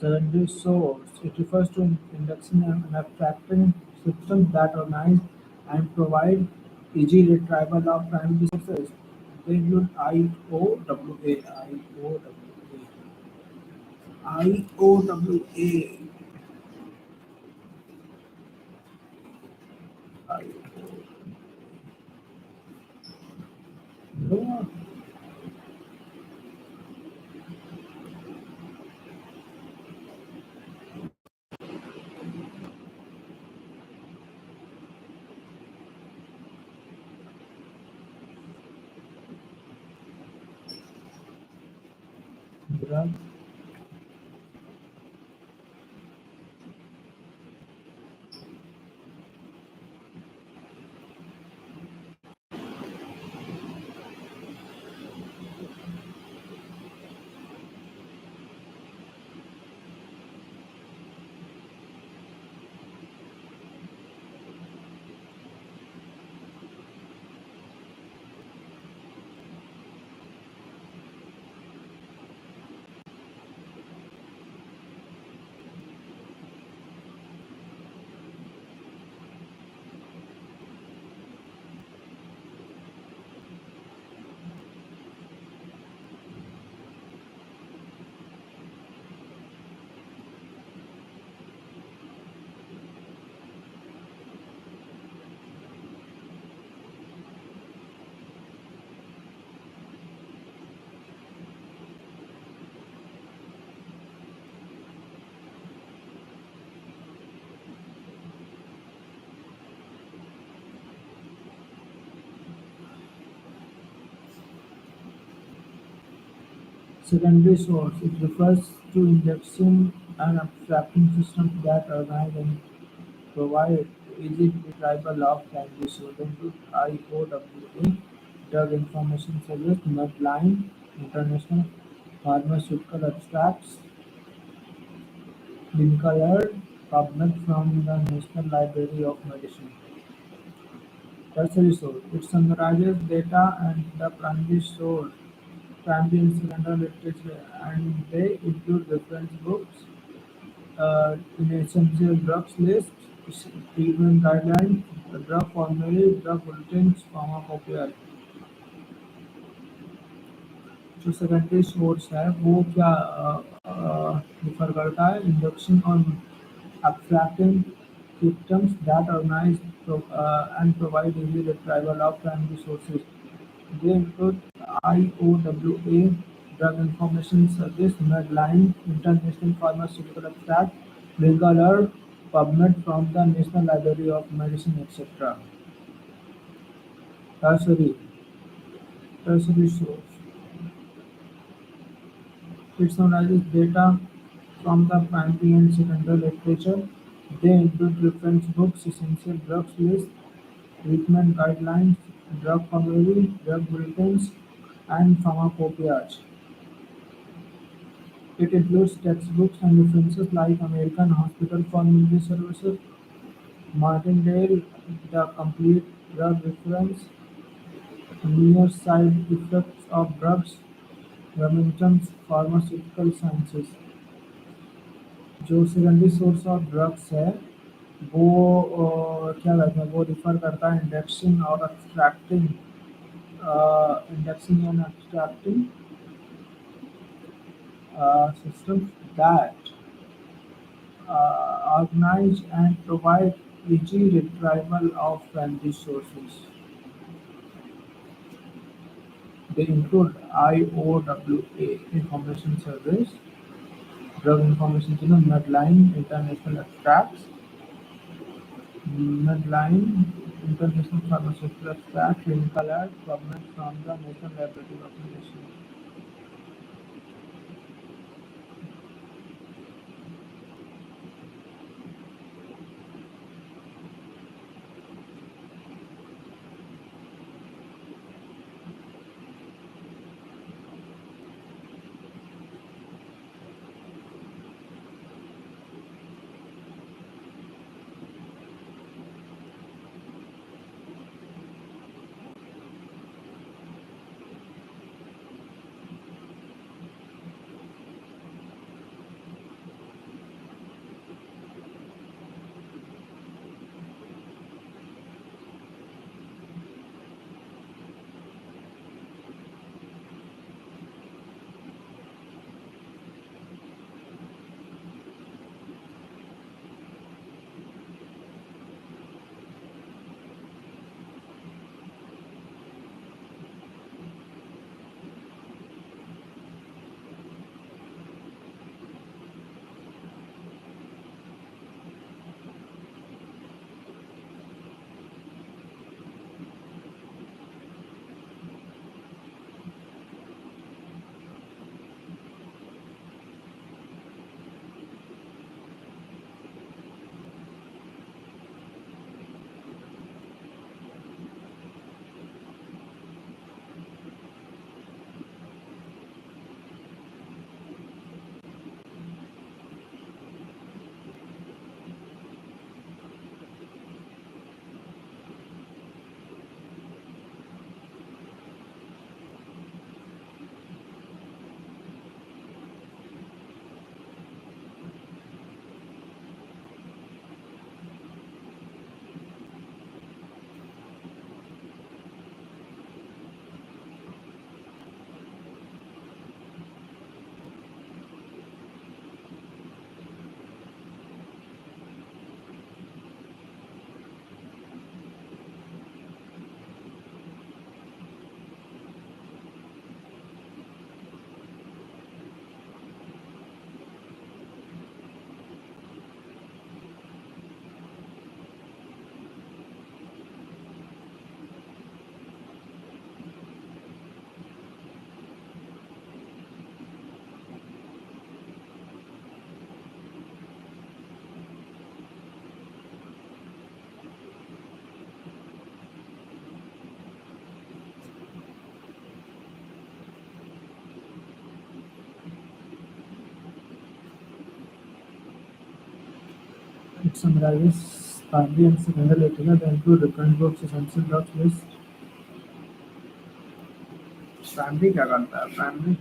Secondary source. It refers to indexing and abstracting systems that organize and provide easy retrieval of primary sources. They include IOWA, IOWA, IOWA. Drug. Secondary source. It refers to indexing and abstracting systems that organize and provide easy retrieval of primary sources. They include IOWA, Drug Information Service, Medline, International Pharmaceutical Abstracts, Linkerd, PubMed from the National Library of Medicine. Tertiary source. It summarizes data and the primary source, primary and secondary literature, and they include reference books, in essential drugs list, treatment guidelines, drug formulary, drug bulletins, pharmacopoeia. जो secondary source है वो क्या refer करता है induction और abstracting systems that organize and provide easy retrieval of primary sources. They include IOWA, Drug Information Service, Medline, International Pharmaceutical Abstract, Linkerd, PubMed from the National Library of Medicine, etc. Tertiary. Tertiary source. It summarizes data from the primary and secondary literature. They include reference books, essential drugs list, treatment guidelines, drug formulary, drug bulletins, and pharmacopoeias. It includes textbooks and references like American Hospital Formulary Services, Martindale, The Complete Drug Reference, Mere Side Effects of Drugs, Remington's Pharmaceutical Sciences. जो secondary source of drugs है वो क्या कहते हैं वो refer करता है indexing and extracting systems that organize and provide easy retrieval of primary sources. They include IOWA Information Service, Drug Information Channel, Medline, International Abstracts, Medline, International Pharmaceutical Abstract, Clinical Ad, PubMed from the National Library of Medicine. It summarizes primary and secondary literature. They include reference books, essential drugs list. Primary क्या करता है? Primary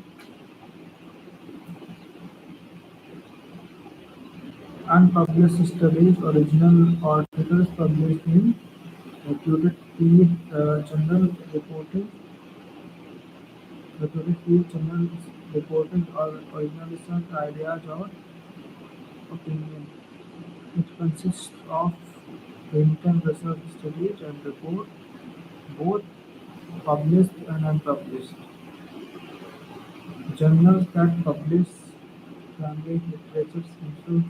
unpublished studies, original articles published in reputed journal reporting, reputed field journals reporting or original research ideas or opinion. It consists of written research studies and report, both published and unpublished. Journals that publish primary literature include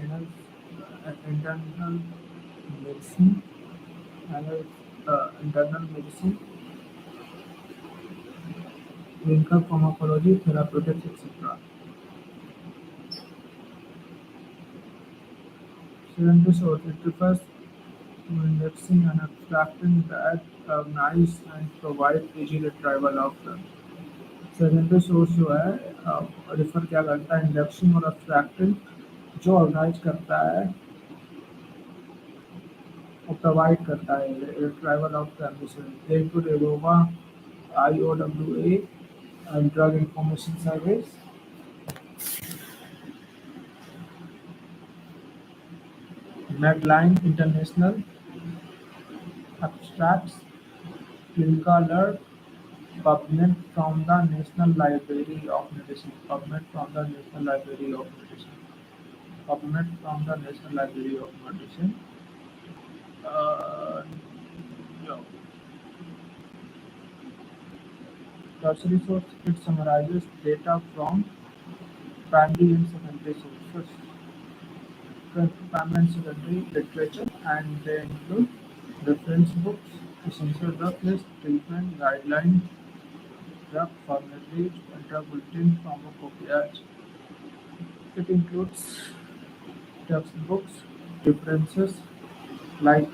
Annals, Internal Medicine, Annals, Internal Medicine, Clinical Pharmacology, Therapeutics, etc. Secondary source. It refers to indexing and abstracting that organize and provide easy retrieval of them. Secondary source जो है refer क्या करता है indexing और abstracting जो organise करता है और प्रोवाइड करता है retrieval of transition they include एडोबा IOWA drug information service Medline International Abstracts Clinical Alert PubMed from the National Library of Medicine PubMed from the National Library of Medicine PubMed from the National Library of Medicine uh, yeah. Tertiary source it summarizes data from primary and secondary sources, primary and secondary literature, and they include reference books, essential drug list, treatment guidelines, drug formularies, and drug bulletin pharmacopoeias. It includes textbooks, references like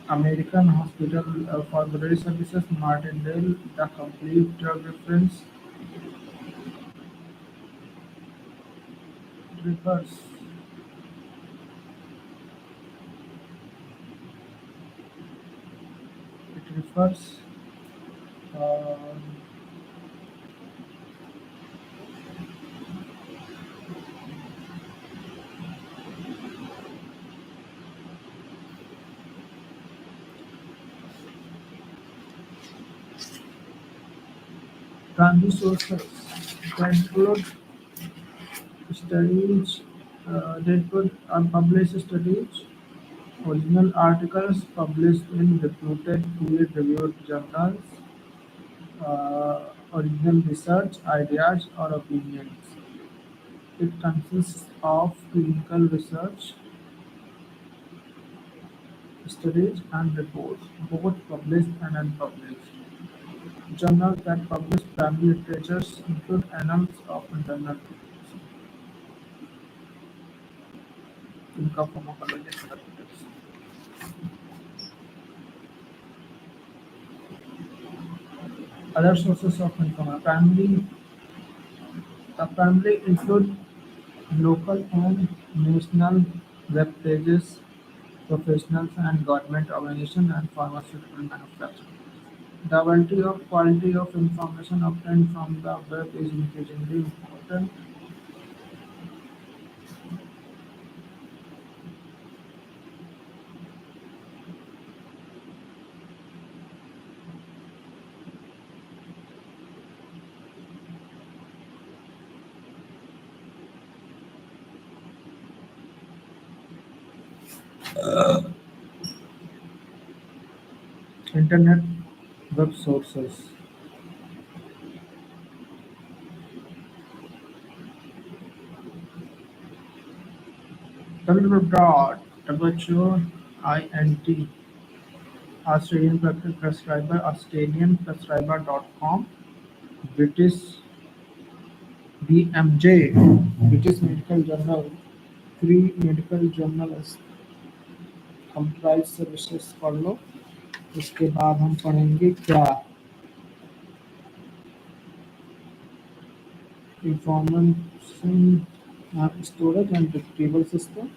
American Hospital Formulary Services, Martindale, The Complete Drug Reference, refers it refers uh, primary sources that include studies, they include unpublished studies, original articles published in reputed peer-reviewed journals, original research ideas or opinions. It consists of clinical research studies and reports, both published and unpublished. Journals that publish primary literatures include Annals of Internal Medicine, Clinical Pharmacology, and Therapeutics. Other sources of information primarily include local and national web pages, professionals and government organizations, and pharmaceutical manufacturers. The quality of information obtained from the web is increasingly important. Internet web sources. www.WHOINT Australian prescriber.com, British BMJ British Medical Journal, free medical journal comprise services पढ़ लो। उसके बाद हम पढ़ेंगे क्या information storage and retrieval system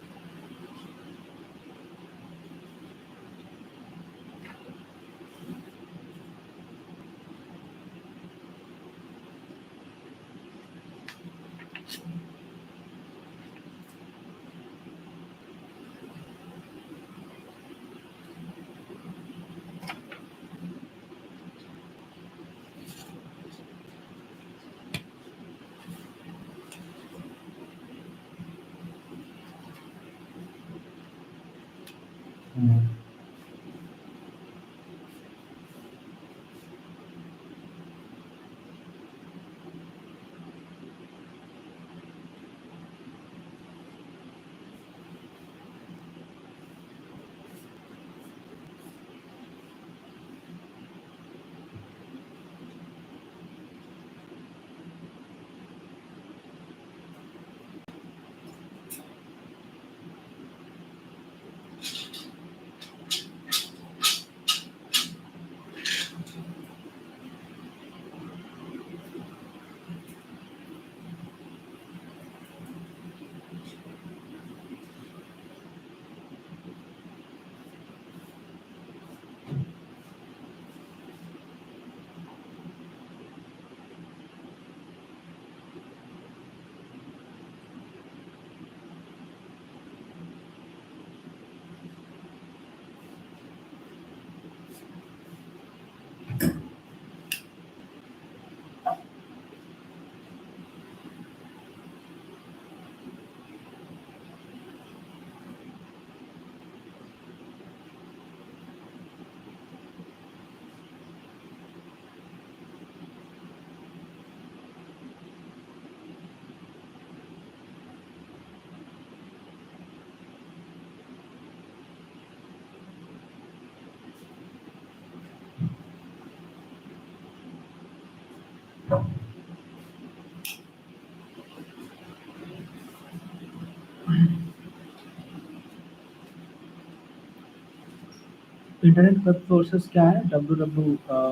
internet web sources क्या है? www.whoint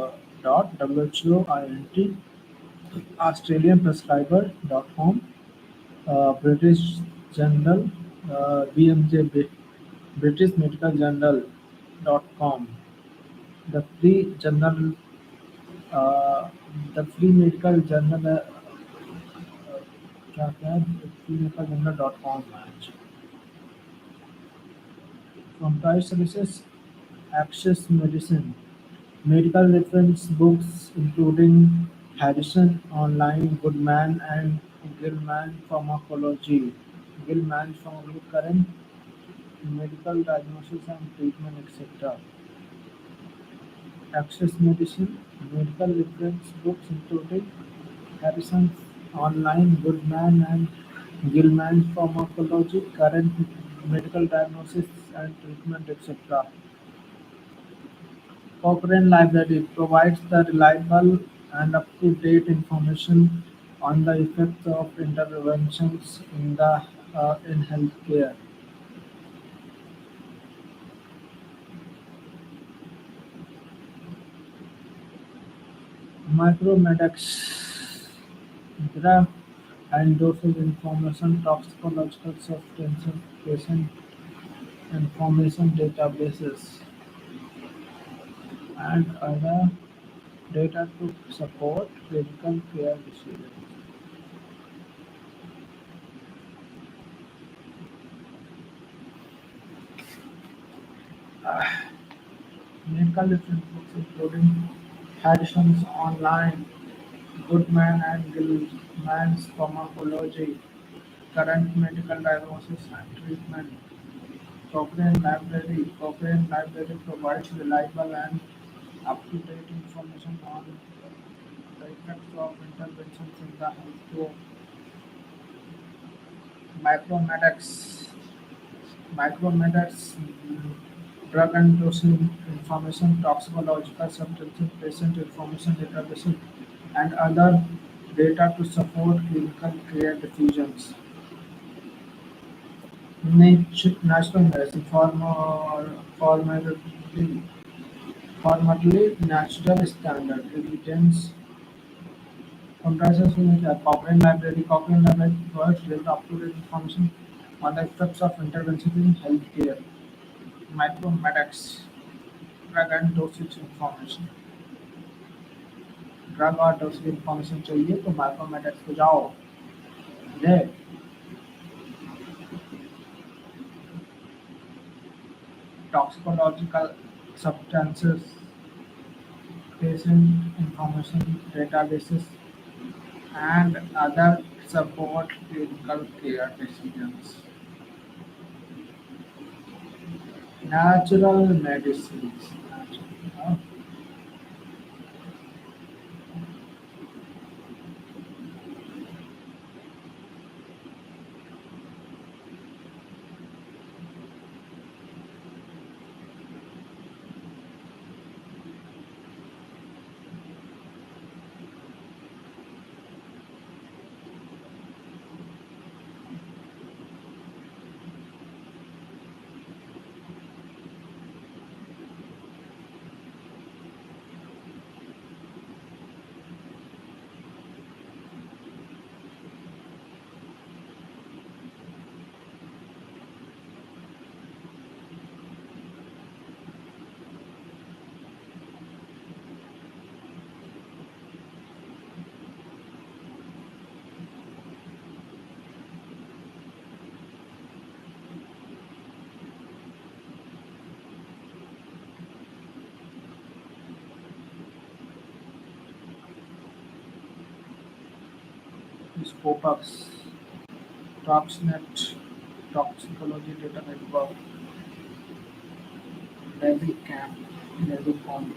australianprescriber.com, British Journal, BMJ, British Medical Journal.com, the Free Journal, uh, the Free Medical Journal, क्या क्या है? Free Medical Journal.com, from Price Services, Access Medicine, medical reference books including Harrison Online, Goodman and Gilman Pharmacology, Gilman Pharmacology, current medical diagnosis and treatment, etc. Access Medicine, medical reference books including Harrison Online, Goodman and Gilman Pharmacology, current medical diagnosis and treatment, etc. Cochrane Library provides the reliable and up-to-date information on the effects of interventions in healthcare. Micromedex graph and dosage information, toxicological substances, patient information databases, and other data to support clinical care decisions. Medical reference books including Harrison's Online, Goodman and Gilman's Pharmacology, Current Medical Diagnosis and Treatment, Cochrane Library provides reliable and up-to-date information on the effects of interventions in the healthcare. Micromedex, Micromedex drug and dosing information, toxicological substances, patient information databases, and other data to support clinical care decisions. National medicine formerly natural standard evidence comprises Cochrane Library provides with up-to-date information on the effects of interventions in healthcare. Micromedex drug and dosage information. Drug और dose की information चाहिए तो माइक्रोमेडिक्स पे जाओ. ले toxicological substances, patient information databases, and other support clinical care decisions. Natural medicines. Natural. Scopus, Toxnet, Toxicology Data Network, Navicam, Navicom.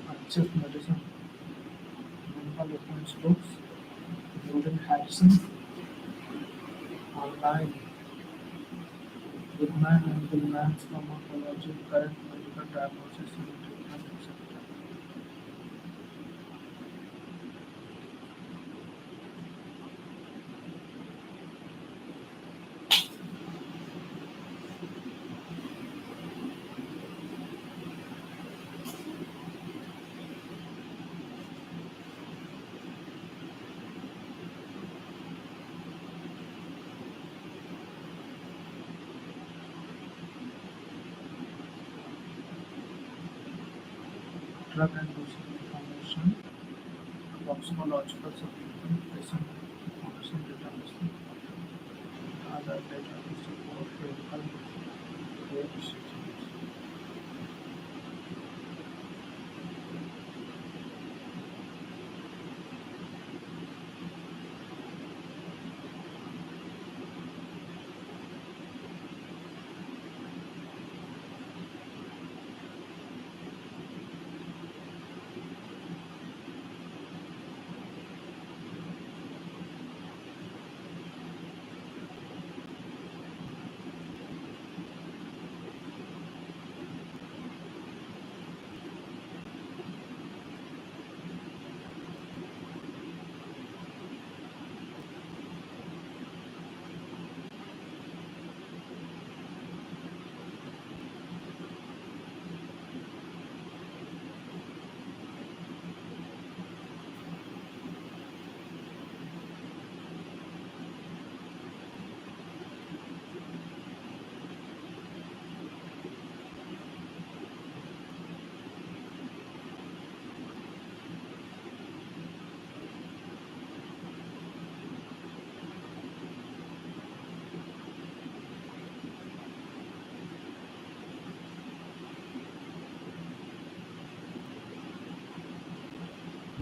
Access Medicine, Mental Illness Books, Jordan Harrison, Online, Goodman and Goodman's Pharmacology, Current Medical Diagnosis and Treatment, etc. Drug and Dosage Information, Toxicological Supplement, Patient Information Database, other data to support clinical care decisions.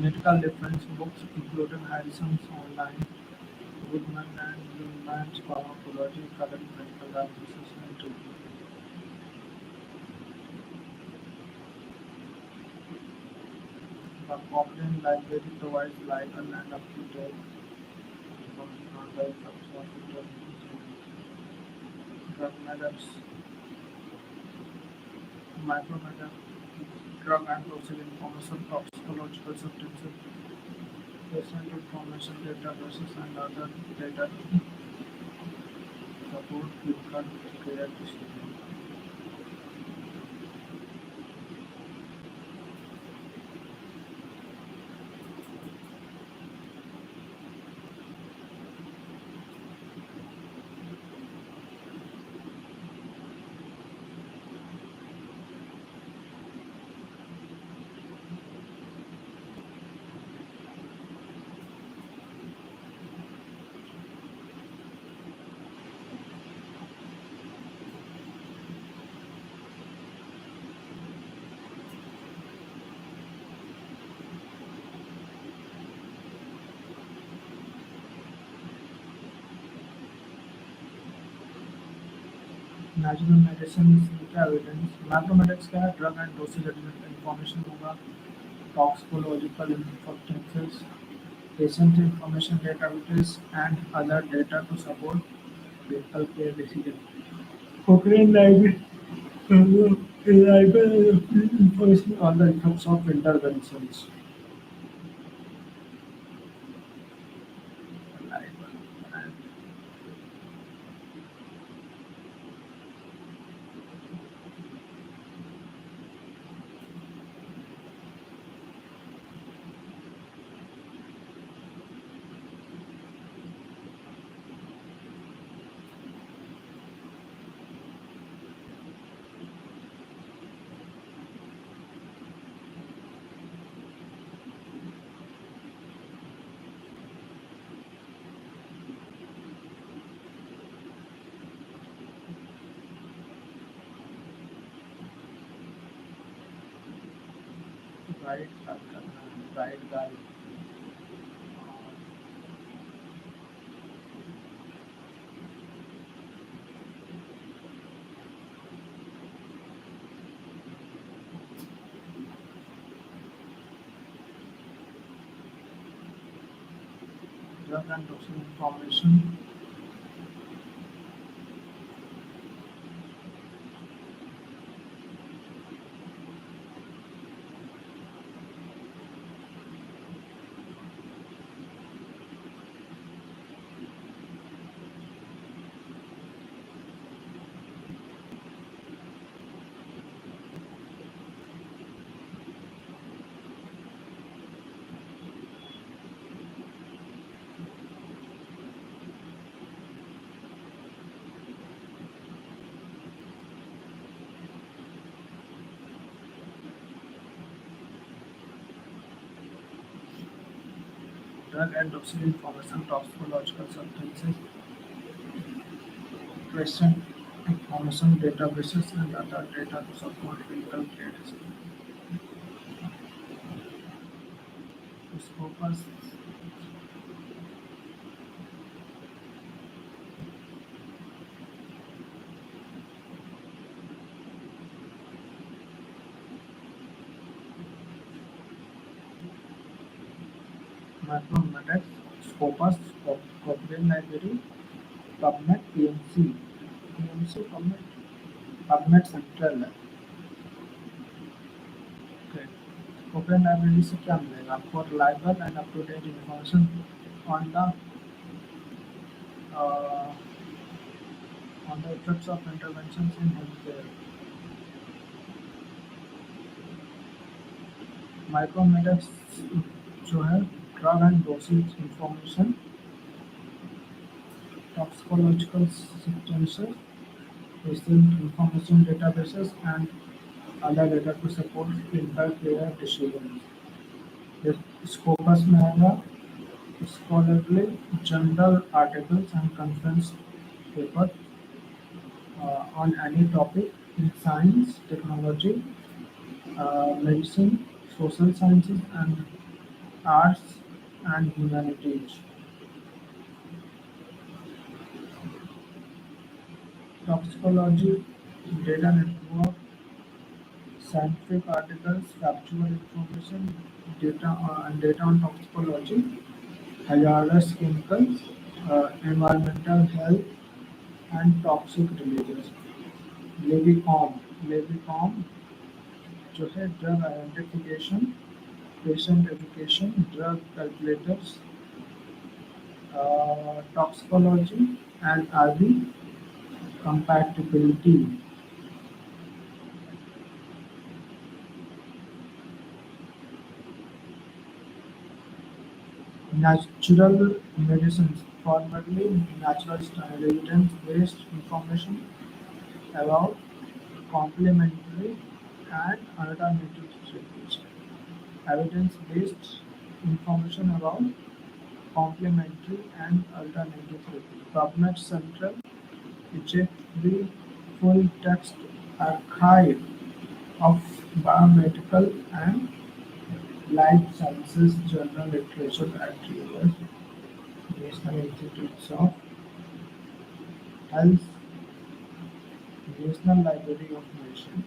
Medical reference books including Harrison's Online, Goodman and Woodman's Pharmacology, Current Medical Diagnosis and Treatment. The Cochrane Library provides legal and up-to-date information on the effects of interventions, drug methods, micromethods, drug and dosage information, toxicological substances, patient information databases, and other data to support clinical care decisions. Natural medicine का evidence mathematics का है drug and dosage information होगा toxicological substances, patient information database, and other data to support clinical care decisions. Cochrane Library library information on the effects of interventions. Right, right, guys. Drug and toxin information. Drug and toxin information, toxicological substances, patient information databases, and other data to support clinical care decisions. Scopus Mathematics, Scopus, Cochrane Library, PubMed, PubMed, PubMed Central है. Okay. Cochrane Library से क्या मिलेगा आपको reliable and up to date information on the uh, on the effects of interventions in healthcare. Micromedex जो है drug and dosage information, toxicological substances, patient information databases, and other data to support clinical care decisions. The Scopus में आएगा scholarly journal articles and conference papers on any topic in science, technology, medicine, social sciences, and Arts and Humanities, Toxicology, Data Network, Scientific articles, factual information, data on toxicology, hazardous chemicals, environmental health, and toxic releases. Levicom, Levicom जो है drug identification, patient education, drug calculators, toxicology, and RB compatibility. Natural medicines, formerly natural style, evidence-based information about complementary and alternative therapies. Evidence-based information about complementary and alternative therapy. PubMed Central Egypt, the full text archive of biomedical and life sciences journal literature at US National Institutes of Health, National Library of Medicine,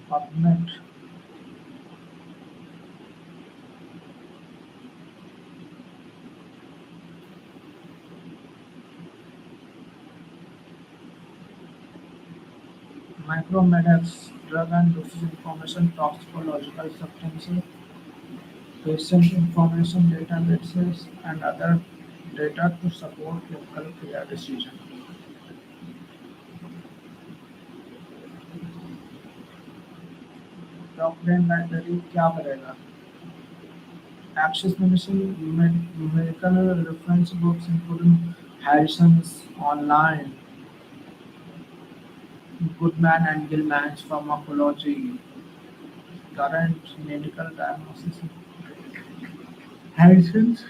PubMed, Micromedex, drug and dosage information, toxicological substances, patient information databases, and other data to support clinical care decision. Document library क्या करेगा? Access medicine, medical reference books including Harrison's Online, Goodman and Gilman's Pharmacology, current medical diagnosis. Harrison's,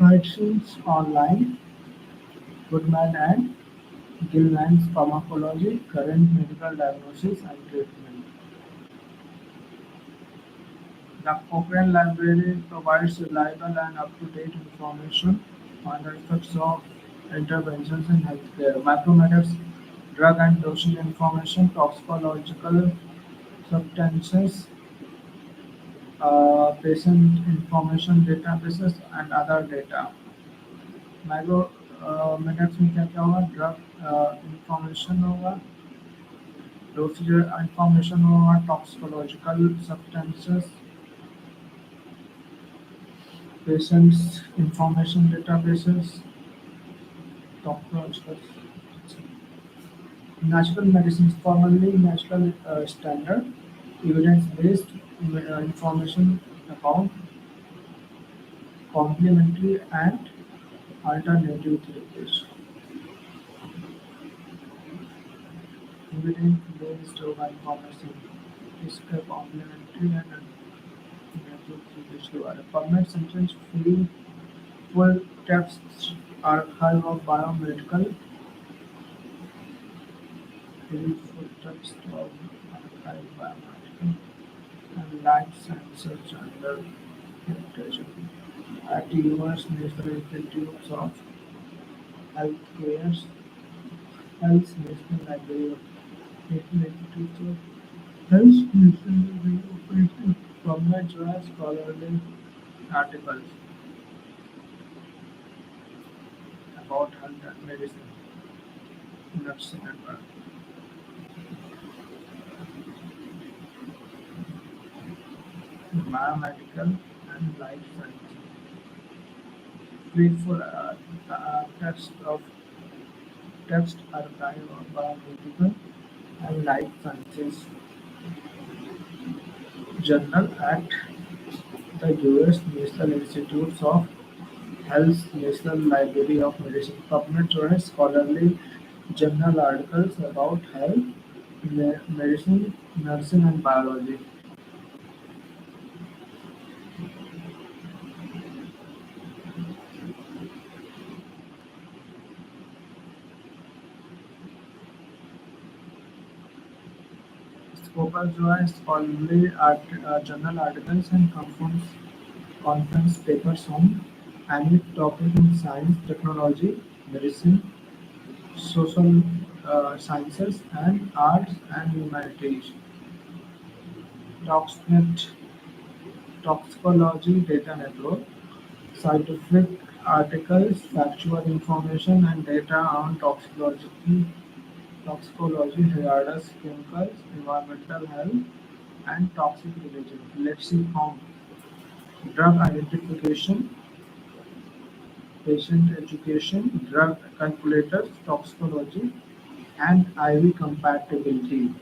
Harrison's Online, Goodman and Gilman's Pharmacology, current medical diagnosis and treatment. The Cochrane Library provides reliable and up-to-date information on the effects of interventions in healthcare. Micrometrics, drug and dosage information, toxicological substances, patient information databases, and other data. माइक्रोमेटिक्स में क्या क्या होगा? Drug information होगा, dosage information होगा, toxicological substances, patients information databases, toxicological natural medicines, formerly natural standard, evidence-based information about complementary and alternative therapies. Evidence-based information is complementary and alternative therapies के बारे में. PubMed Central full text archive of biomedical full text of archive biomedical and life sciences journal literature at US National Institutes of Healthcare's Health National Library of National Institutes of Health National Library of Medicine from my scholarly articles about health and medicine, nursing and biomedical and life sciences. Read for text archive of biomedical and life sciences journal at the US National Institutes of Health National Library of Medicine. PubMed provides scholarly journal articles about health, medicine, nursing, and biology. Scopus जो है scholarly journal articles and conference papers on any topic in science, technology, medicine, social sciences, and arts and humanities. Toxnet Toxicology Data Network. Scientific articles, factual information, and data on toxicology, hazardous chemicals, environmental health, and toxic related. Let's see how drug identification, patient education, drug calculators, toxicology, and IV compatibility.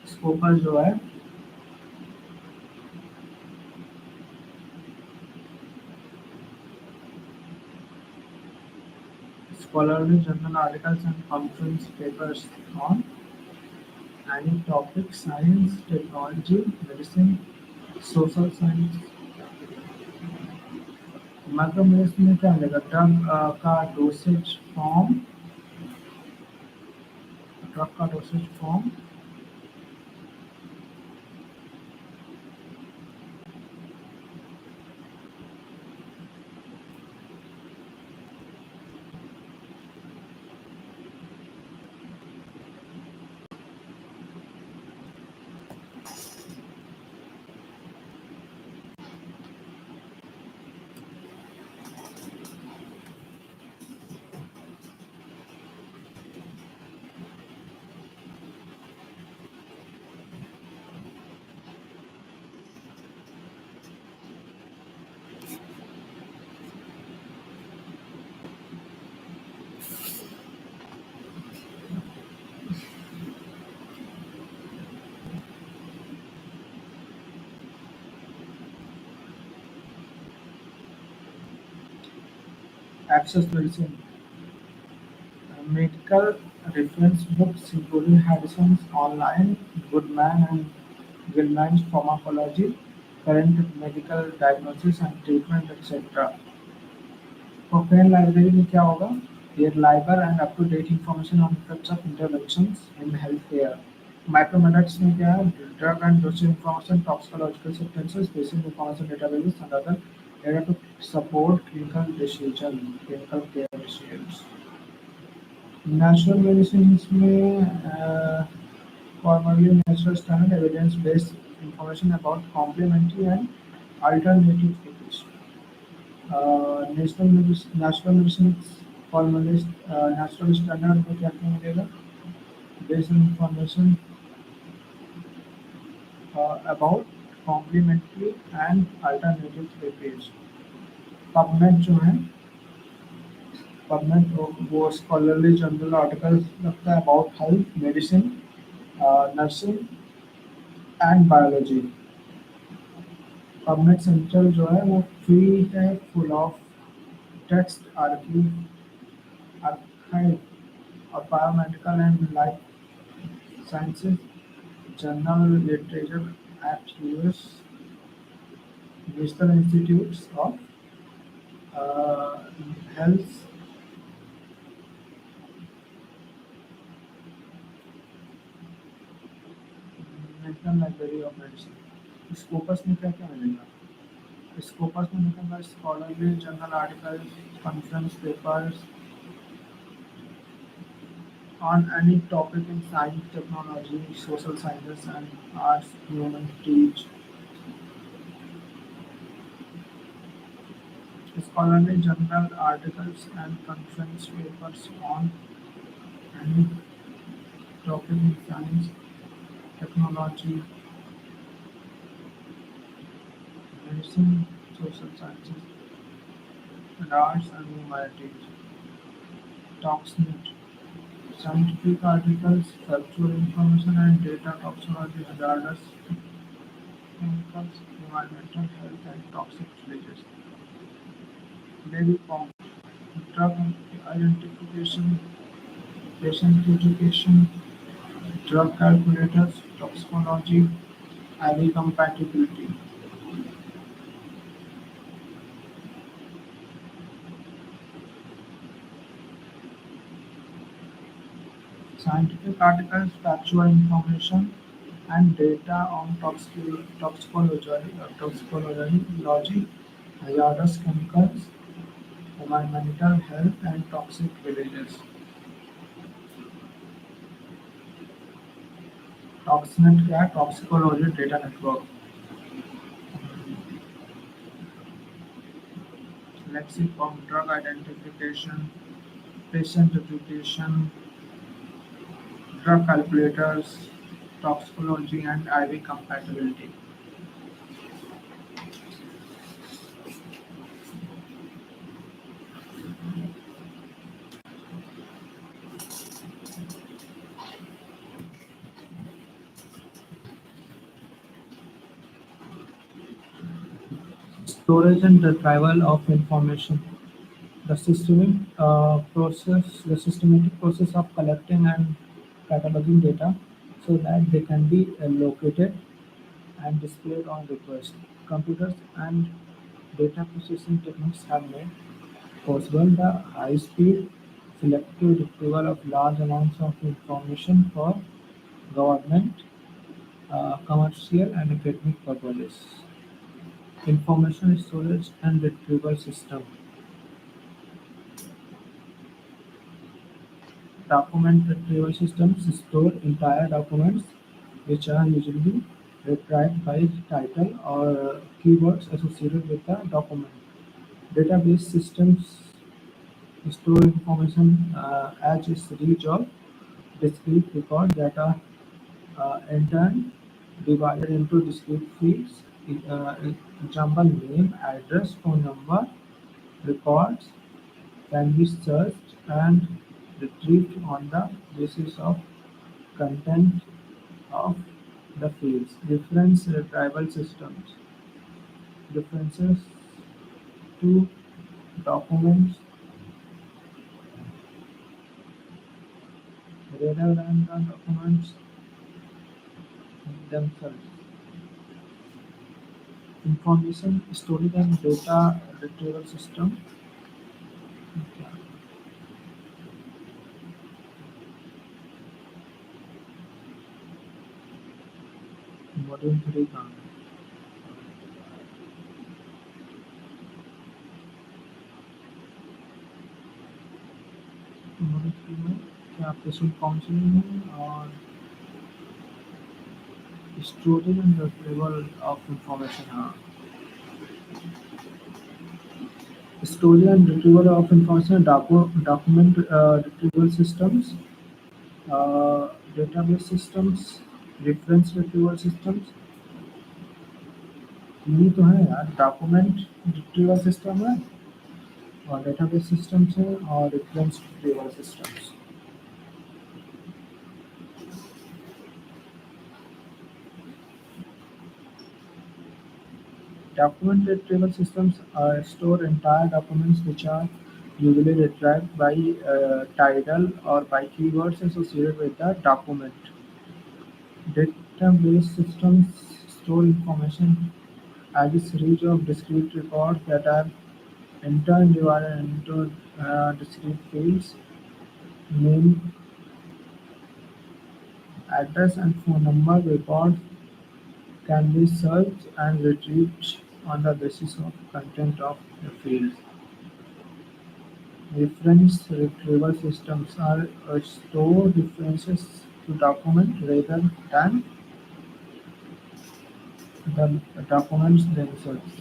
Scopus जो है scholarly journal articles and conference papers on any topic, science, technology, medicine, social science. मैक्रोमेस में क्या मिलेगा? Drug का dosage form access medicine. Medical reference books including Harrison's Online, Goodman and Gilman's Pharmacology, current medical diagnosis and treatment, etc. Cochrane Library में क्या होगा? Reliable and up-to-date information on types of interventions in healthcare. Micrometrics में क्या है? Drug and dosage information, toxicological substances, patient information databases, and other data to support clinical care decisions. Natural medicines में formerly natural standard evidence-based information about complementary and alternative therapies. National medicine formerly natural standard में क्या क्या मिलेगा? Based information about complementary and alternative therapies. PubMed जो है PubMed वो scholarly journal articles लगता है about health, medicine, nursing and biology. PubMed Central जो है वो free है, full of text archive of biomedical and life sciences journal literature at US National Institutes of Health. National library of medicine. Scopus में क्या क्या मिलेगा? Scopus में मिलेगा scholarly journal articles, conference papers on any topic in science, technology, social sciences, and arts, humanities. Scholarly journal articles and conference papers on any topic in science, technology, medicine, social sciences, and arts and humanities. Toxnet. Scientific articles, factual information and data, toxicology, hazardous chemicals, environmental health and toxic releases. Daily form. Drug identification, patient education, drug calculators, toxicology, IV compatibility. Scientific articles, factual information, and data on toxicology, hazardous chemicals, environmental health, and toxic releases. ToxNet क्या है? Toxicology Data Network. Lexicon, drug identification, patient education, drug calculators, toxicology, and IV compatibility. Storage and retrieval of information. The systematic process of collecting and cataloging data so that they can be located and displayed on request. Computers and data processing techniques have made possible the high-speed, selective retrieval of large amounts of information for government, commercial, and academic purposes. Information storage and retrieval system. Document retrieval systems store entire documents which are usually retrieved by title or keywords associated with the document. Database systems store information as a series of discrete records that are in turn divided into discrete fields. Example name, address, phone number. Records can be searched and retrieved on the basis of content of the fields. Reference retrieval systems. References to documents rather than the documents themselves. Information storage and data retrieval system. Module 3 का module 3 में क्या patient counselling है और storage and retrieval of information. Storage and retrieval of information, document retrieval systems, database systems, reference retrieval systems. ये तो है यार, document retrieval system है और डेटाबेस सिस्टम्स है और reference retrieval systems. Document retrieval systems store entire documents which are usually retrieved by title or by keywords associated with the document. Database systems store information as a series of discrete records that are in turn divided into discrete fields. Name, address, and phone number records can be searched and retrieved on the basis of content of the field. Reference retrieval systems are store references to document rather than the documents themselves.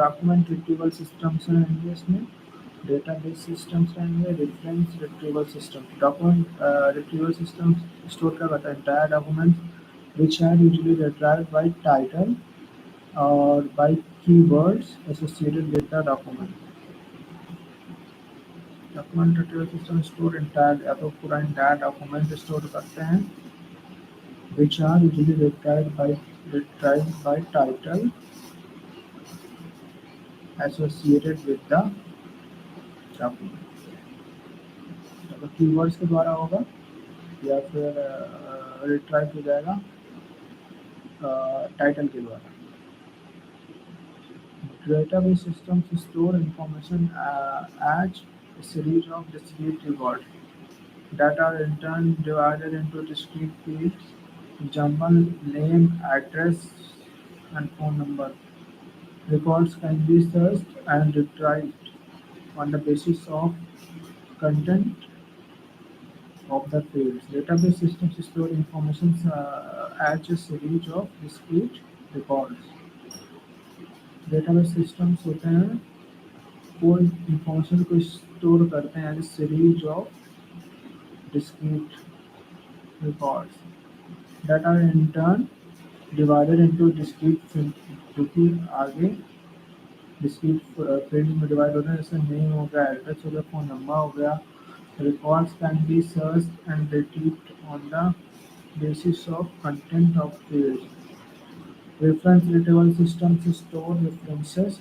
Document retrieval systems हैं इनके इसमें, database systems रहेंगे, reference retrieval systems. Document retrieval systems store क्या करता है? Entire documents which are usually retrieved by title or by keywords associated with the document. Document retrieval system store entire या तो पूरा entire document store करते हैं which are usually retrieved by title associated with the document. तो keywords के द्वारा होगा या फिर रिट्राइव हो जाएगा टाइटल के द्वारा. Database systems store information as a series of discrete records that are in turn divided into discrete fields. Example: name, address, and phone number. Records can be searched and retrieved on the basis of content of the fields. Database systems store information as a series of discrete records. Database systems होते हैं वो information को store करते हैं as a series of discrete records that are in turn divided into discrete fields जो कि आगे discrete field में डिवाइड होते हैं जैसे नेम हो गया एड्रेस हो गया फोन नंबर हो गया records can be searched and retrieved on the basis of content of fields. Reference retrieval systems store references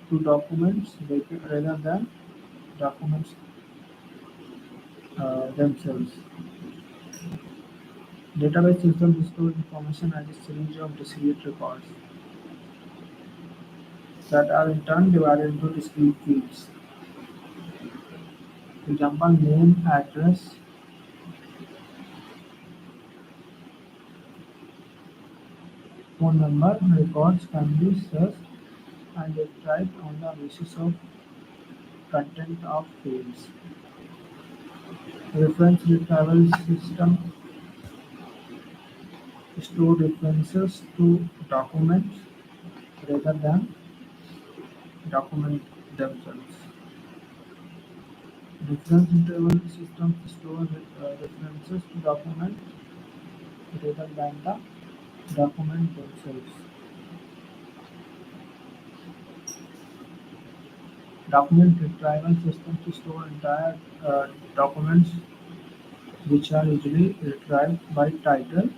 to documents rather than documents themselves. Database systems store information as a series of discrete records that are in turn divided into discrete fields. Example: name, address, phone number. Records can be searched and retrieved on the basis of content of fields. Reference retrieval system store references to documents rather than document themselves. Reference retrieval systems store references to documents rather than the document themselves. Document retrieval systems store entire documents which are usually retrieved by title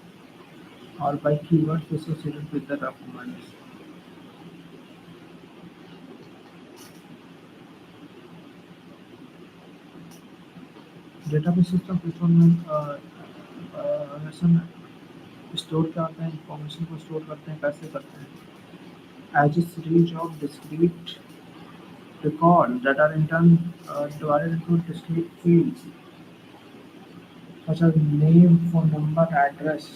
or by keywords associated with the documents. Database system platform में lesson store क्या होते हैं information को store करते हैं कैसे करते हैं as a series of discrete records that are in turn divided into discrete fields such as name, phone number, address.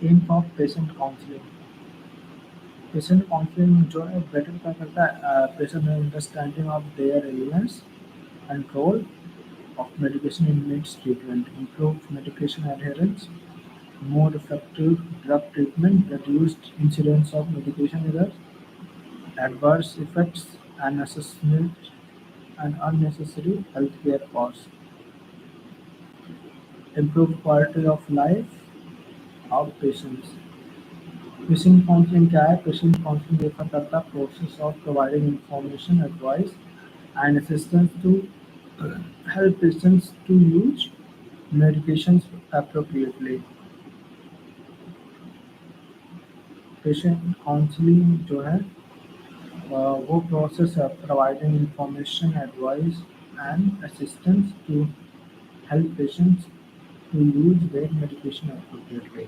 Aim of patient counselling patient counselling जो है बेटर क्या करता है पेशेंट में understanding of their elements and role of medication in needs treatment, improved medication adherence, more effective drug treatment, reduced incidence of medication errors, adverse effects, and assessment and unnecessary healthcare costs, improve quality of life of patients. Patient counseling क्या है? Patient counseling refer करता process of providing information, advice, and assistance to help patients to use medications appropriately. Patient counseling जो है वो process है providing information, advice, and assistance to help patients to use their medication appropriately.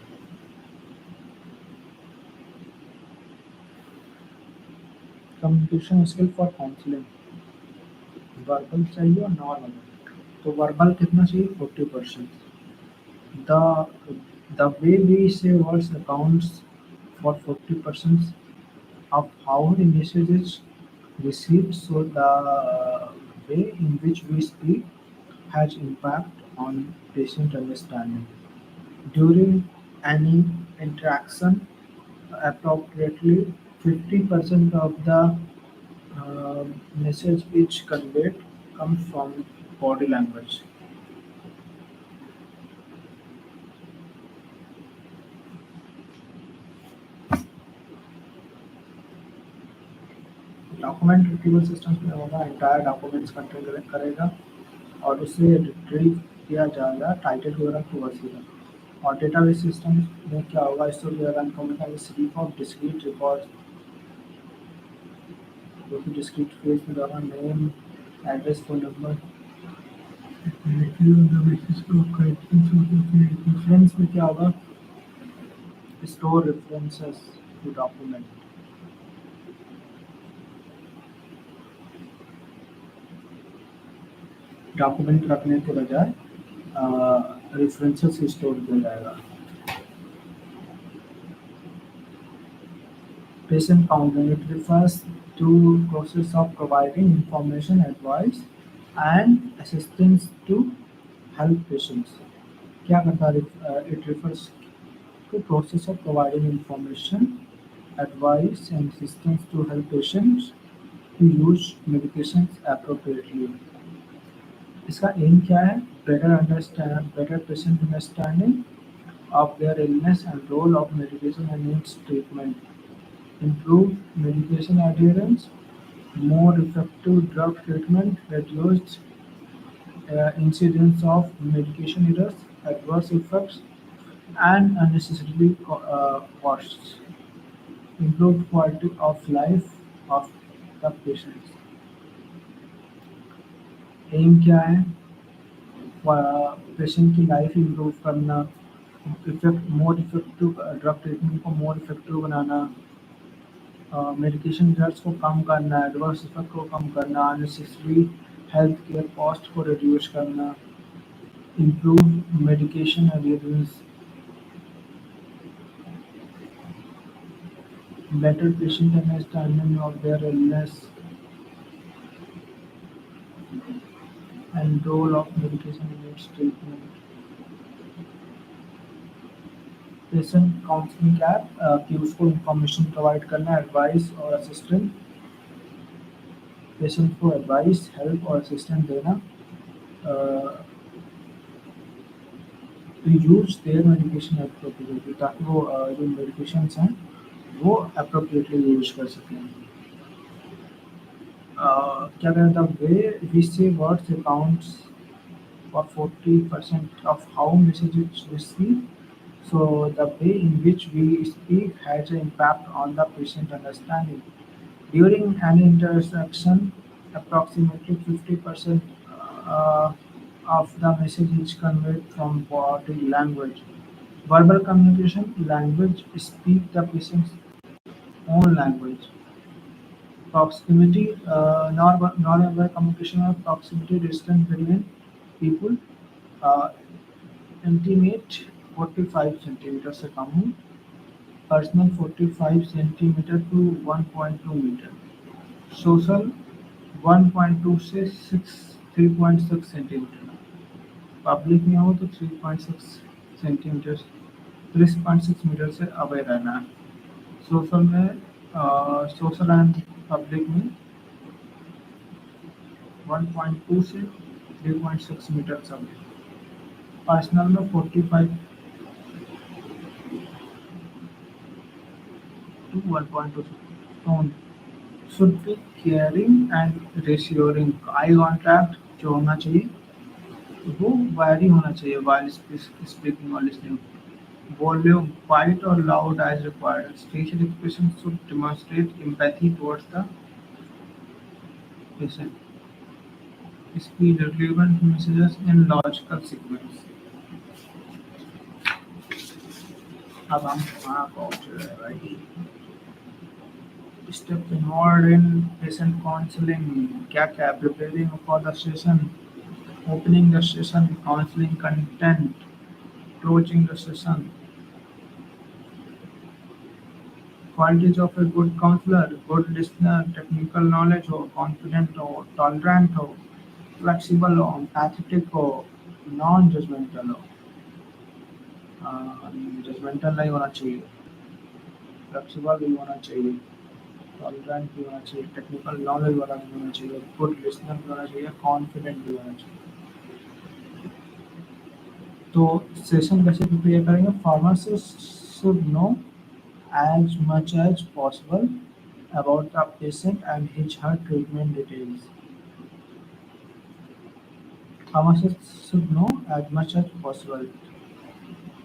Communication skill for counseling. Verbal चाहिए और normal. तो verbal कितना चाहिए? 40%. The the way we say words accounts for 40% of how the message is received. So the way in which we speak has impact on patient understanding. During any interaction, approximately 50% of the message is conveyed comes from body language. Document retrieval system में होगा entire documents contain करेगा और उसे retrieve किया जाएगा title वगैरह को वसीला और डेटाबेस सिस्टम में क्या होगा स्टोर वगैरह information sleep of discrete record जो कि डिस्क्रीट फेज में होगा name address phone number reference में क्या होगा store references to document document रखने के बजाय रेफरेंसेस स्टोर किया जाएगा. Patient counseling it refers to process of providing information, advice, and assistance to help patients. क्या करता है? It refers to process of providing information, advice, and assistance to help patients to use medications appropriately. इसका M क्या है? Better patient understanding of their illness and role of medication and needs treatment. Improve medication adherence, more effective drug treatment, reduced incidence of medication errors, adverse effects, and unnecessary costs. Improved quality of life of the patients. Aim क्या है? Patient की life improve करना, more effective drug treatment को more effective बनाना, medication drugs को कम करना, adverse effect को कम करना, अननेसेसरी हेल्थ केयर कॉस्ट को रिड्यूस करना, improve medication adherence, better patient understanding of their illness and role of medication in its treatment. Patient counselling क्या है? कि उसको इंफॉर्मेशन प्रोवाइड करना, एडवाइस और असिस्टेंट, पेशेंट को एडवाइस, हेल्प और असिस्टेंट देना to use their medication appropriately ताकि वो जो मेडिकेशंस हैं वो अप्रोप्रिएटली यूज कर सकें. क्या कहते हैं? द वे वी से words accounts for 40% of how message is received. So the way in which we speak has an impact on the patient understanding. During an interaction, approximately 50% uh, of the message is conveyed from body language. Verbal communication language speak the patient's own language. Proximity, non-verbal communication or proximity distance between people. uh, Intimate 45 centimeter से कम हो, personal 45 centimeter to 1.2 meter, social 1.2 से 3.6 centimetre, public में हो तो 3.6 centimetre 3.6 metre से away रहना है. सोशल में सोशल एंड पब्लिक में 1.2 से 3.6 meters away. पर्सनल में 45 to 1.2 tone should be caring and reassuring. Eye contact जो होना चाहिए वो वायरी होना चाहिए while speaking or listening. Volume quiet or loud as required. Facial expressions should demonstrate empathy towards the patient. Speed relevant messages in logical sequence. अब हम कहाँ पहुँच रहे हैं भाई? Steps involved in patient counseling. क्या क्या? Preparing for the session, opening the session, counseling content, closing the session. Qualities of a good counselor: good listener, technical knowledge हो, confident हो, tolerant हो, flexible हो, empathetic हो, non-judgmental हो. Judgemental नहीं होना चाहिए, फ्लेक्सिबल भी होना चाहिए, टॉलरेंट भी होना चाहिए, टेक्निकल नॉलेज वाला भी होना चाहिए, गुड लिसनर भी होना चाहिए, कॉन्फिडेंट भी होना चाहिए. तो सेशन कैसे प्रिपेयर करेंगे? Pharmacist should know as much as possible about the patient and his her treatment details. Pharmacists should know as much as possible.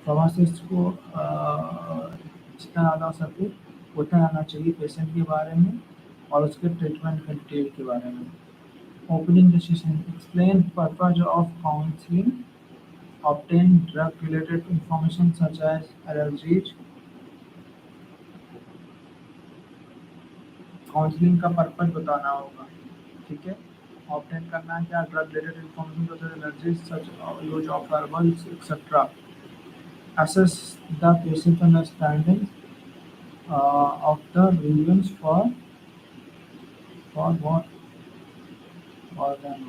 Pharmacist को जितना ज़्यादा हो सके उतना जानना चाहिए पेशेंट के बारे में और उसके ट्रीटमेंट के डिटेल के बारे में. Opening the session, explain purpose of counselling, obtain drug related information such as allergies. Counselling का पर्पज बताना होगा, ठीक है. ऑब्टेन करना है क्या? Drug related information such as allergies, such use of herbals, etc. Assess the patient understanding of the reasons for what or them.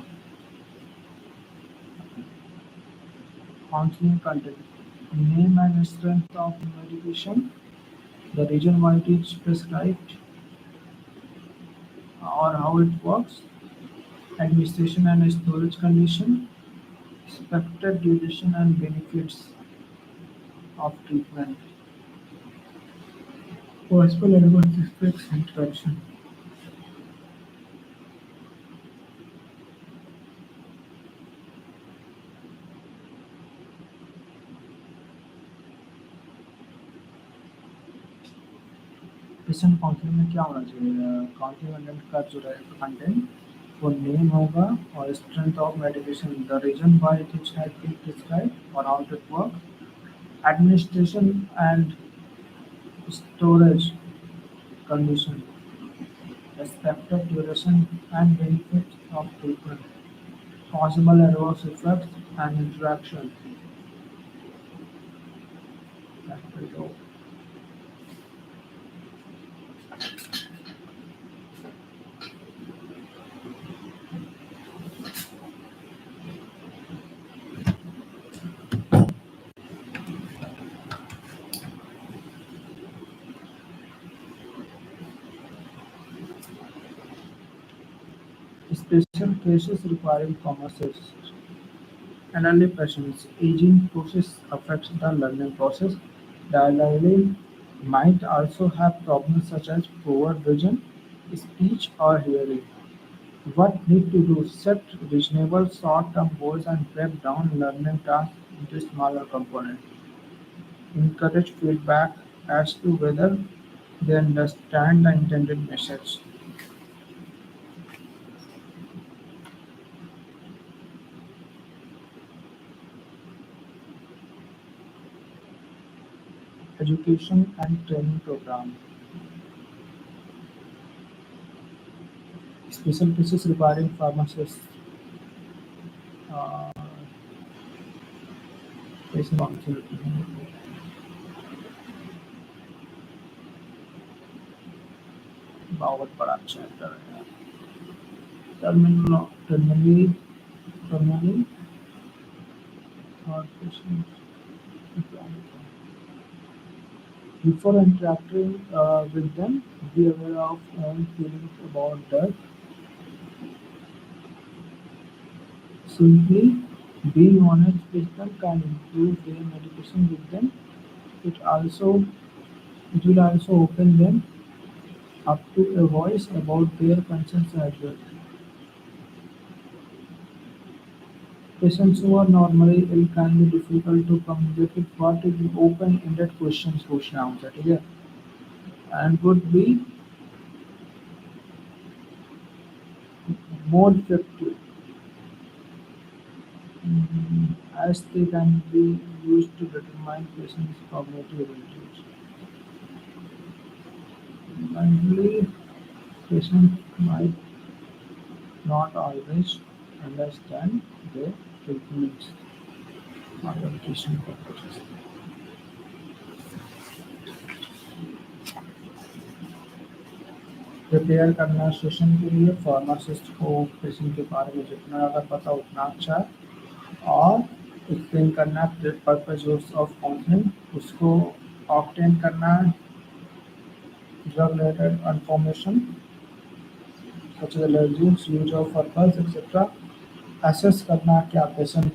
Counseling content. Name and strength of medication, the reason why it is prescribed or how it works, administration and storage condition, expected duration and benefits of treatment, possible adverse effects interaction. Patient counselling में क्या होना चाहिए? Counselling content का जो content वो name होगा और strength of medication, the reason why it is had been prescribed और how it work, administration and storage condition, expected duration and benefits of treatment, possible adverse effects and interaction. That will go. Special cases requiring pharmacists. Elderly patients, aging process affects the learning process. The elderly might also have problems such as poor vision, speech, or hearing. What need to do? Set reasonable short-term goals and break down learning tasks into smaller components. Encourage feedback as to whether they understand the intended message. Education and training program. Special cases requiring pharmacists. Uh, patient opportunity. बहुत बड़ा chapter है. Terminally terminally और patients. Before interacting with them, be aware of own feelings about death. Simply being honest with them can improve their meditation with them. It also it will also open them up to a voice about their concerns as well. Patients who are normally ill can be difficult to communicate with what is open-ended questions पूछना होता है ठीक है and would be more effective as they can be used to determine patients' cognitive abilities. Mentally, patients might not always understand their treatments or medication purposes. Prepare करना session के लिए pharmacist को patient के बारे में जितना ज़्यादा पता उतना अच्छा है और एक्सप्लेन करना पर्पज ऑफ काउंसलिंग उसको ऑप्टेन करना drug related information such as allergies, use of purpose, etc. Assess करना क्या पेशेंट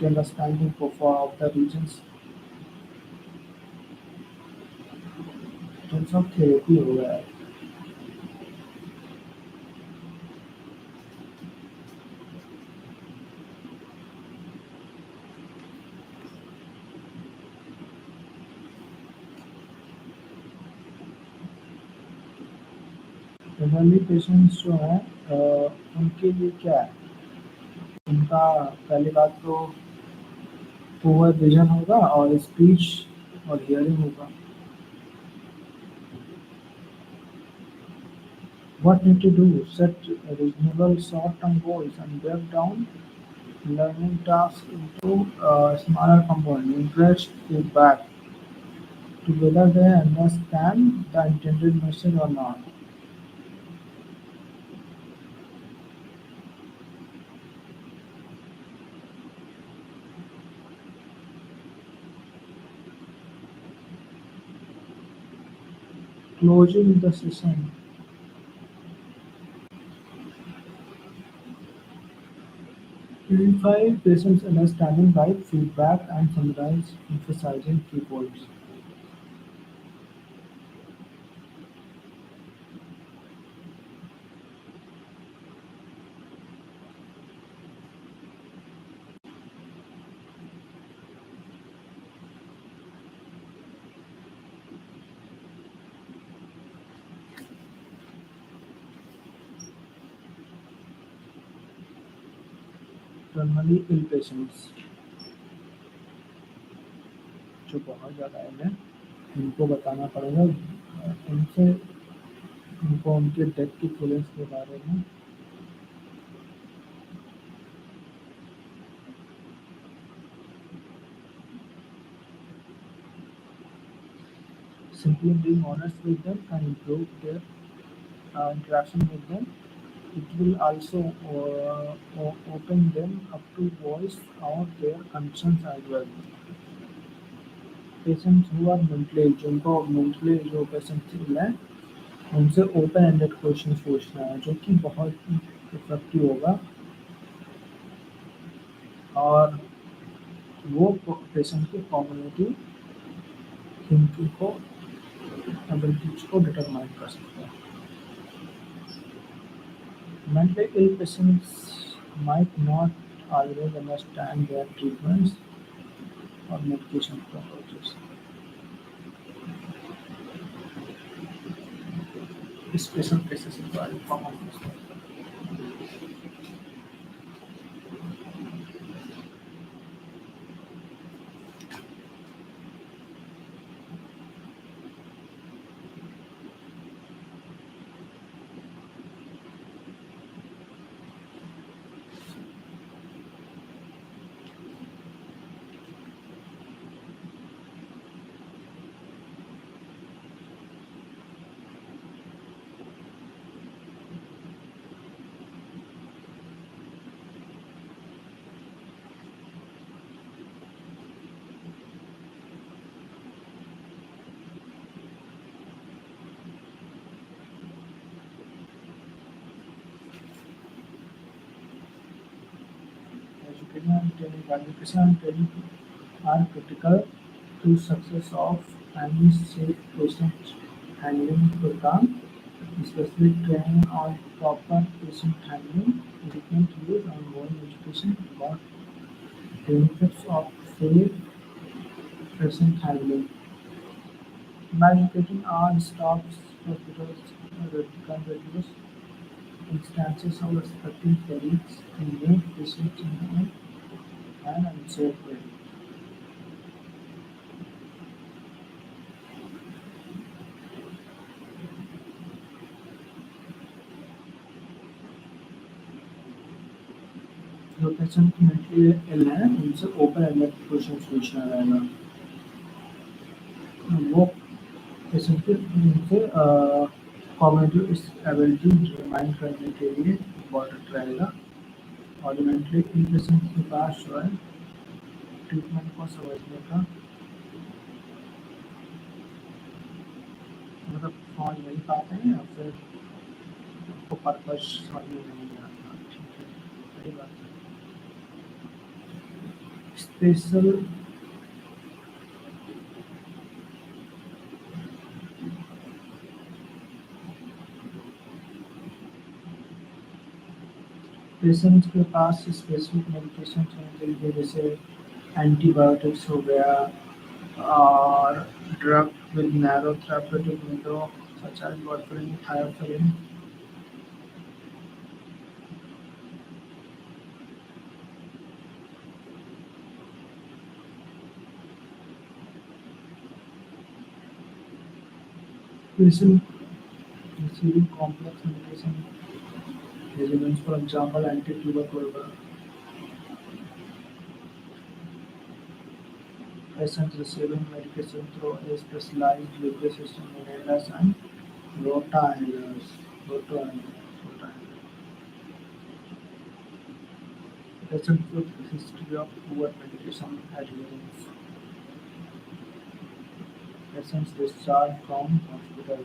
के understanding of the regions terms of therapy हो गया है जनरली पेशेंट्स जो हैं उनके लिए क्या है उनका पहली बात तो पुअर विजन होगा और स्पीच और हियरिंग होगा what need to do set reasonable short-term goals and break down learning tasks into smaller components interest feedback to whether they understand the intended message or not. Closing the session. Clarify patient's understanding by feedback and summarize emphasizing key points. Terminally ill patients जो बहुत ज़्यादा ill हैं उनको बताना पड़ेगा उनसे उनको उनके डेथ की फीलिंग्स के बारे में simply being honest with them can improve their interaction with them. It will also open them up to voice out their concerns as well. Patients who are mentally ill, जिनको mentally जो patient इल है उनसे open ended question पूछना है जो कि बहुत effective होगा और वो पेशेंट के कॉग्निटिव थिंकिंग को एबिलिटीज को डिटरमाइन कर सकता है mentally ill patients might not always understand their treatments or medication approaches. Special cases involve common mistakes. Education and training are critical to success of any safe patient handling program, especially training on proper patient handling, equipment use, ongoing education about benefits of safe patient handling. By educating our staffs, hospitals can reduce instances of expecting colleagues to make decisions in an unsafe way. जो patient mentally ill है उनसे open ended questions पूछना रहेगा वो patient के उनसे cognitive ability remind करने के लिए इम्पोर्टेंट रहेगा और मेंटली इल पेशेंट के पास जो है ट्रीटमेंट को समझने का मतलब समझ नहीं पाते हैं या फिर आपको पर्पस समझ में नहीं आता ठीक है सही बात है स्पेशल पेशेंट के पास स्पेसिफिक मेडिकेशन होने चाहिए जैसे एंटीबायोटिक्स हो गया और drug with narrow therapeutic window such as warfarin theophylline patient receiving complex medication regimens for example anti-tubercular patients receiving medication through a specialized delivery system known as an rotainers. Rotainers. Patients with history of poor medication adherence. Patients discharged from hospital.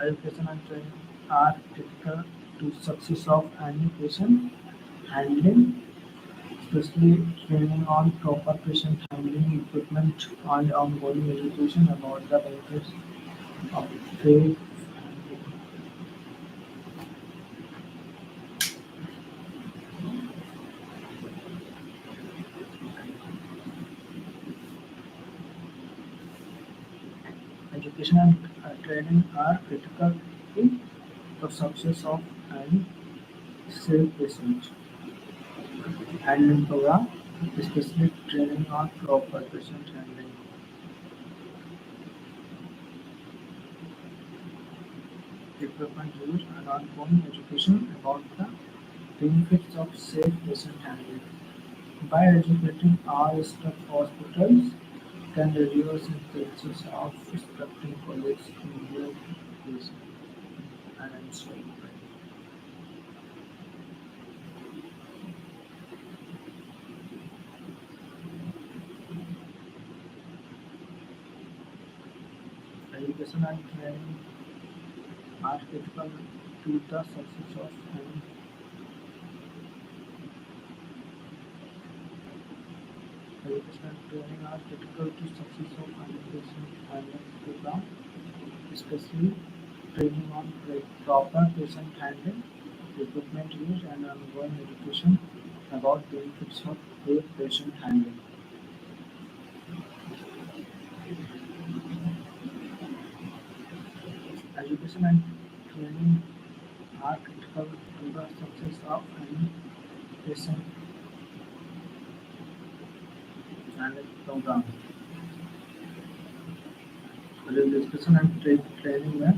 Education and training are critical to success of any patient handling, especially training on proper patient handling equipment and ongoing education about the benefits of safe handling. Education and training are critical to the success of any safe patient handling program, especially training on proper patient handling. Equipment use and ongoing education about the benefits of safe patient handling. By educating our staff hospitals can reduce instances of suspecting colleagues in their case and so on. Education and training are critical to the success of any education and training are critical to success of any patient handling program, especially training on proper patient handling, equipment use, and ongoing education about benefits of safe patient handling. Education and training are critical to the success of any patient handling program. Education and training were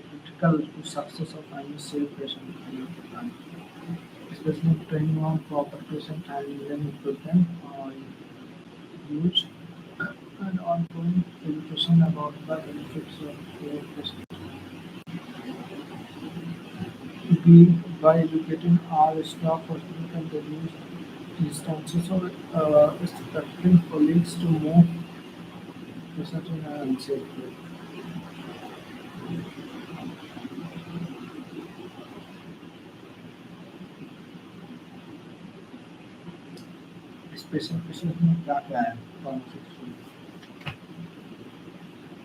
critical to success of any safe patient handling program, especially training on proper patient handling equipment use and ongoing education about the benefits of safe patient. By educating our staff, hospital can reduce instances of expecting colleagues to move to such an unsafe way. Special cases में क्या क्या है pharmacist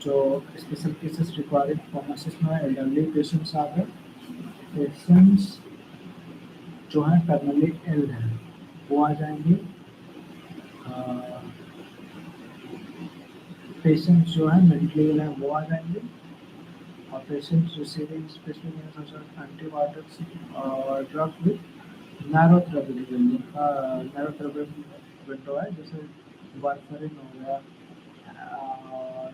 जो special cases requiring pharmacist में elderly patients आ गए patients जो है terminally ill है वो आ जाएंगे पेशेंट्स जो है मेंटली इल है वो आ जाएंगे और पेशेंट्स रिसीविंग स्पेशल एंटीबायोटिक्स और ड्रग विद नैरो थेरेप्यूटिक जिनका नैरो थेरेप्यूटिक विंडो है जैसे वारफरिन हो गया और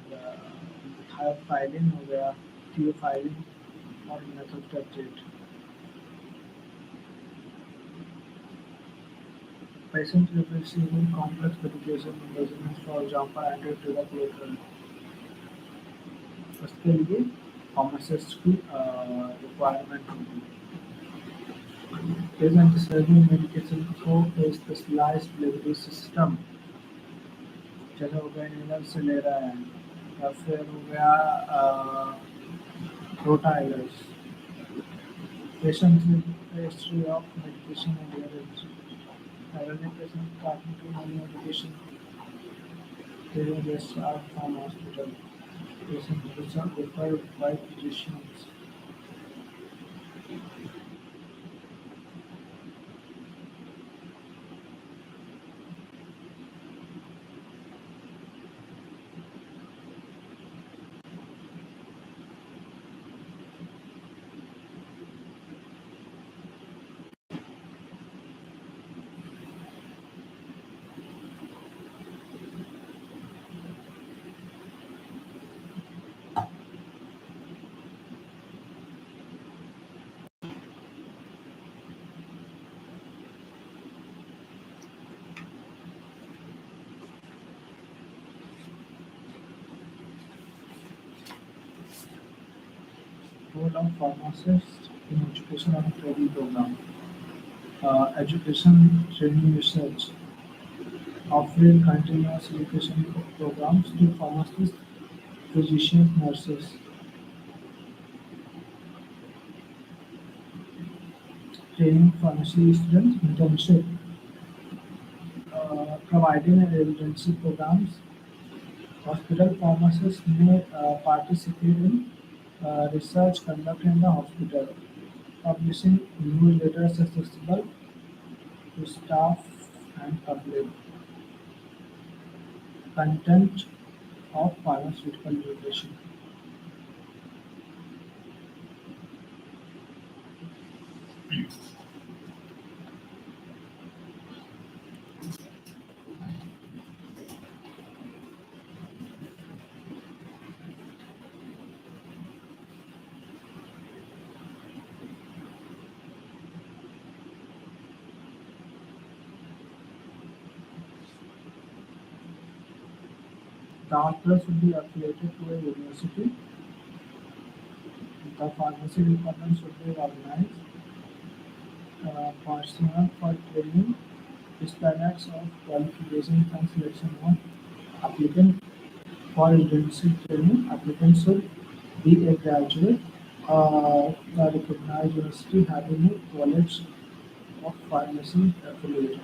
थायोफाइलिन हो गया थियोफाइलिन और methotrexate Patients with receiving complex medication regimens, for example, antiretroviral, उसके लिए pharmacist की requirement होगी. Is antisurgery medication को specialized delivery system जैसे हो गया inhaler से ले रहा है या फिर हो गया rotavirus. Patients with history of medication adherence. Elderly patients starting to have medication they will discharged from hospital. Patients which are referred by physicians. Role of pharmacists in education and training program. Education training research. Offering continuous education programs to pharmacists, physicians, nurses. Training pharmacy students, internship. Providing residency programs. Hospital pharmacists may participate in research conducted in the hospital, publishing newsletters accessible to staff and public. Content of pharmaceutical education. Doctors should be affiliated to a university. The pharmacy department should be organized. Personnel for training, standards of qualifications and selection of applicant for residency training. Applicants should be a graduate of the recognized university having a college of pharmacy affiliate.